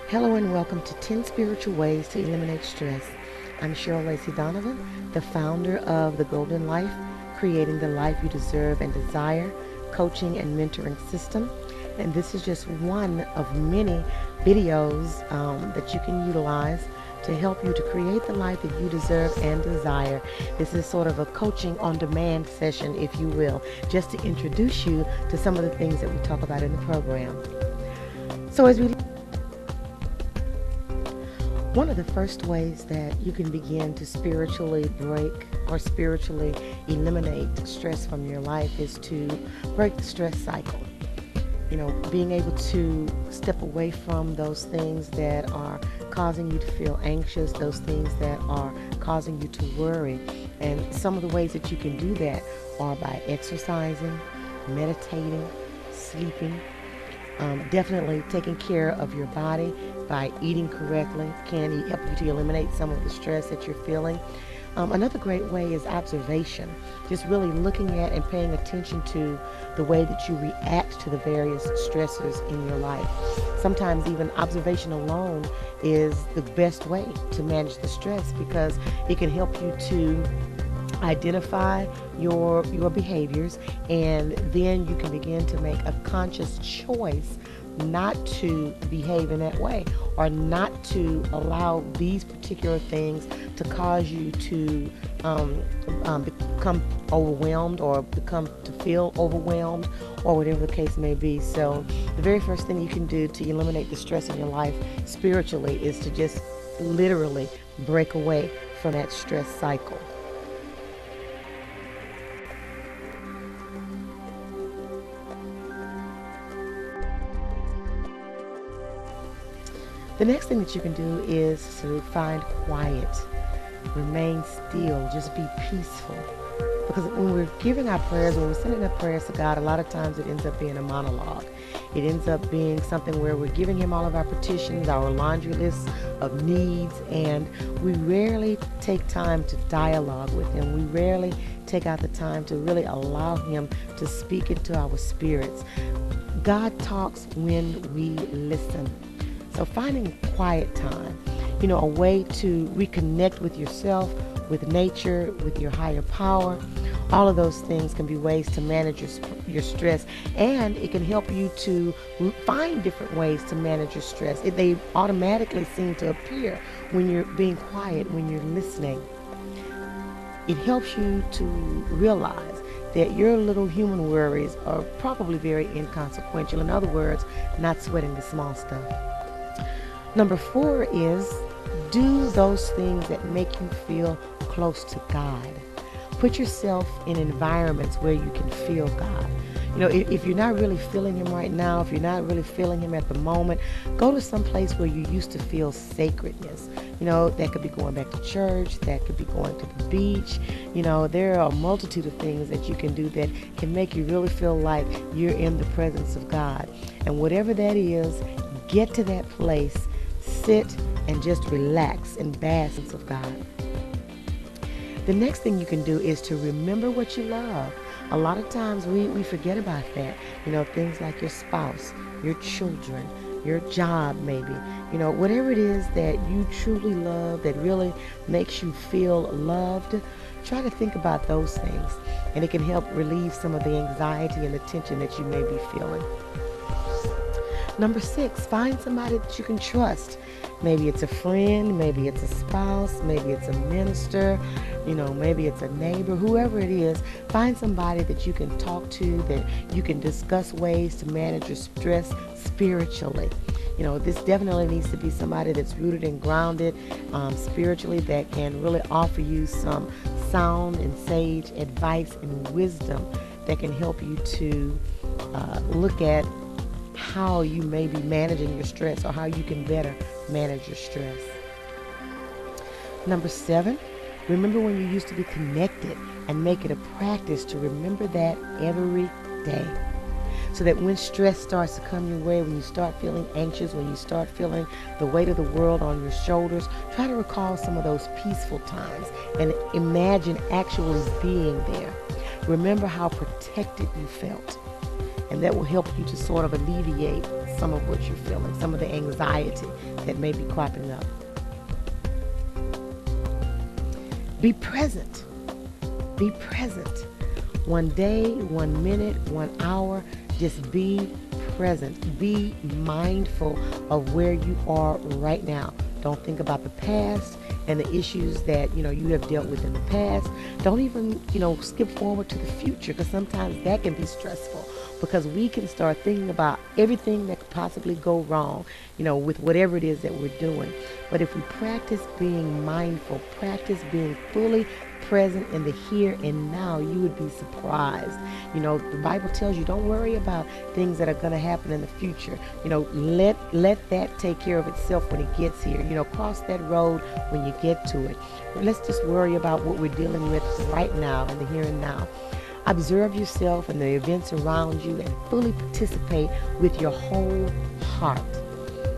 Hello and welcome to 10 Spiritual Ways to Eliminate Stress. I'm Cheryl Lacey Donovan, the founder of The Golden Life, creating the life you deserve and desire, coaching and mentoring system. And this is just one of many videos that you can utilize to help you to create the life that you deserve and desire. This is sort of a coaching on demand session, if you will, just to introduce you to some of the things that we talk about in the program. So one of the first ways that you can begin to spiritually break or spiritually eliminate stress from your life is to break the stress cycle. Being able to step away from those things that are causing you to feel anxious, those things that are causing you to worry. And some of the ways that you can do that are by exercising, meditating, sleeping, definitely taking care of your body by eating correctly can help you to eliminate some of the stress that you're feeling. Another great way is observation, just really looking at and paying attention to the way that you react to the various stressors in your life. Sometimes even observation alone is the best way to manage the stress because it can help you to identify your behaviors, and then you can begin to make a conscious choice not to behave in that way or not to allow these particular things to cause you to become overwhelmed or to feel overwhelmed or whatever the case may be. So the very first thing you can do to eliminate the stress in your life spiritually is to just literally break away from that stress cycle. The next thing that you can do is to find quiet, remain still, just be peaceful. Because when we're giving our prayers, when we're sending our prayers to God, a lot of times it ends up being a monologue. It ends up being something where we're giving Him all of our petitions, our laundry lists of needs, and we rarely take time to dialogue with Him. We rarely take out the time to really allow Him to speak into our spirits. God talks when we listen. So finding quiet time, a way to reconnect with yourself, with nature, with your higher power, all of those things can be ways to manage your stress, and it can help you to find different ways to manage your stress. They automatically seem to appear when you're being quiet, when you're listening. It helps you to realize that your little human worries are probably very inconsequential. In other words, not sweating the small stuff. Number 4 is do those things that make you feel close to God. Put yourself in environments where you can feel God. If you're not really feeling Him right now, if you're not really feeling Him at the moment, go to some place where you used to feel sacredness. That could be going back to church, that could be going to the beach. There are a multitude of things that you can do that can make you really feel like you're in the presence of God. And whatever that is, get to that place, sit and just relax and bask in the presence of God. The next thing you can do is to remember what you love. A lot of times we forget about that. Things like your spouse, your children, your job maybe. Whatever it is that you truly love, that really makes you feel loved, try to think about those things. And it can help relieve some of the anxiety and the tension that you may be feeling. Number 6, find somebody that you can trust. Maybe it's a friend, maybe it's a spouse, maybe it's a minister, maybe it's a neighbor, whoever it is. Find somebody that you can talk to, that you can discuss ways to manage your stress spiritually. This definitely needs to be somebody that's rooted and grounded spiritually, that can really offer you some sound and sage advice and wisdom that can help you to look at how you may be managing your stress or how you can better manage your stress. Number 7, remember when you used to be connected, and make it a practice to remember that every day. So that when stress starts to come your way, when you start feeling anxious, when you start feeling the weight of the world on your shoulders, try to recall some of those peaceful times and imagine actually being there. Remember how protected you felt. And that will help you to sort of alleviate some of what you're feeling, some of the anxiety that may be cropping up. Be present. Be present. One day, 1 minute, 1 hour, just be present. Be mindful of where you are right now. Don't think about the past and the issues that, you have dealt with in the past. Don't even, skip forward to the future, because sometimes that can be stressful, because we can start thinking about everything that could possibly go wrong, with whatever it is that we're doing. But if we practice being mindful, practice being fully present in the here and now, you would be surprised. The Bible tells you don't worry about things that are going to happen in the future. Let that take care of itself when it gets here. Cross that road when you get to it. But let's just worry about what we're dealing with right now, in the here and now. Observe yourself and the events around you and fully participate with your whole heart.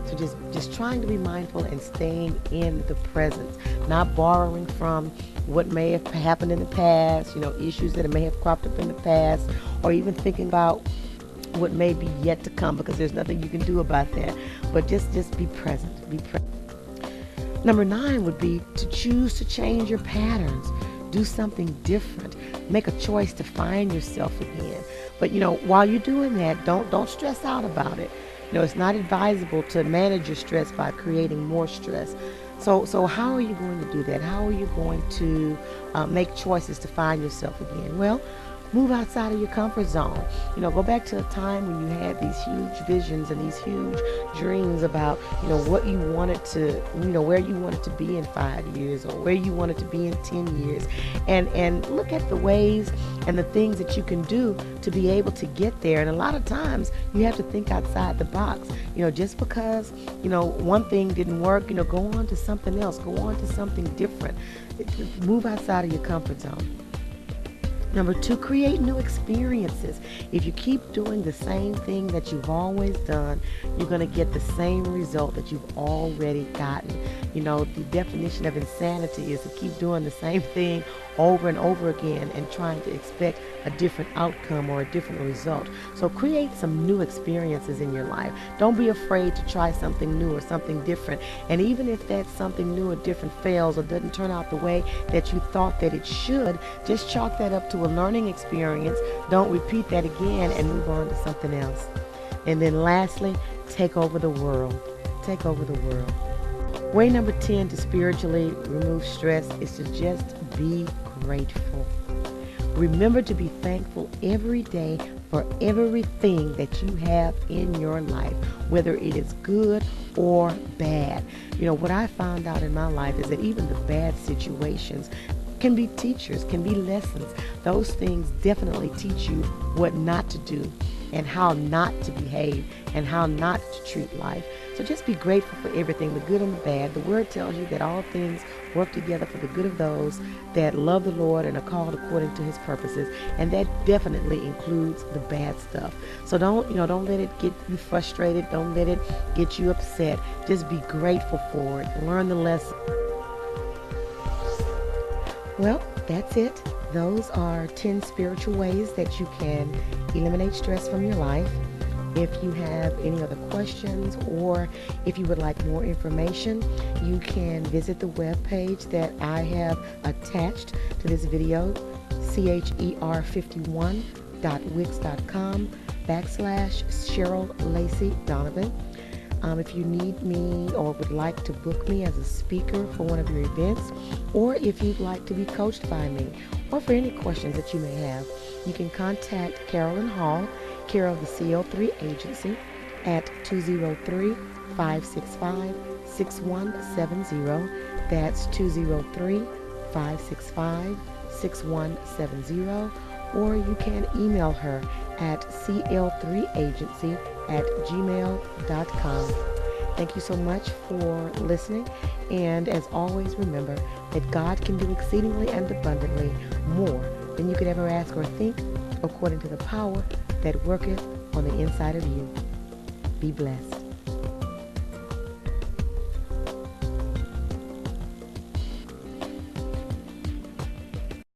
So just trying to be mindful and staying in the present, not borrowing from what may have happened in the past, issues that may have cropped up in the past, or even thinking about what may be yet to come, because there's nothing you can do about that. But just be present. Be present. Number 9 would be to choose to change your patterns. Do something different. Make a choice to find yourself again. But while you're doing that, don't stress out about it. It's not advisable to manage your stress by creating more stress. So how are you going to do that? How are you going to make choices to find yourself again? Well, move outside of your comfort zone. Go back to a time when you had these huge visions and these huge dreams about, what you wanted to, where you wanted to be in 5 years, or where you wanted to be in 10 years. And look at the ways and the things that you can do to be able to get there. And a lot of times you have to think outside the box. Just because, one thing didn't work, go on to something else. Go on to something different. Move outside of your comfort zone. Number 2, create new experiences. If you keep doing the same thing that you've always done, you're going to get the same result that you've already gotten. The definition of insanity is to keep doing the same thing over and over again and trying to expect a different outcome or a different result. So create some new experiences in your life. Don't be afraid to try something new or something different. And even if that something new or different fails or doesn't turn out the way that you thought that it should, just chalk that up to a learning experience. Don't repeat that again and move on to something else. And then lastly, take over the world. Take over the world. Way number 10 to spiritually remove stress is to just be grateful. Remember to be thankful every day for everything that you have in your life, whether it is good or bad. What I found out in my life is that even the bad situations can be teachers, can be lessons. Those things definitely teach you what not to do and how not to behave and how not to treat life. So just be grateful for everything, the good and the bad. The word tells you that all things work together for the good of those that love the Lord and are called according to his purposes. And that definitely includes the bad stuff. So don't let it get you frustrated. Don't let it get you upset. Just be grateful for it. Learn the lesson. Well, that's it. Those are 10 spiritual ways that you can eliminate stress from your life. If you have any other questions or if you would like more information, you can visit the webpage that I have attached to this video, cher51.wix.com/Cheryl Lacey Donovan. If you need me or would like to book me as a speaker for one of your events, or if you'd like to be coached by me, or for any questions that you may have, you can contact Carolyn Hall, care of the CO3 Agency, at 203-565-6170. That's 203-565-6170. Or you can email her at cl3agency@gmail.com. Thank you so much for listening. And as always, remember that God can do exceedingly and abundantly more than you could ever ask or think, according to the power that worketh on the inside of you. Be blessed.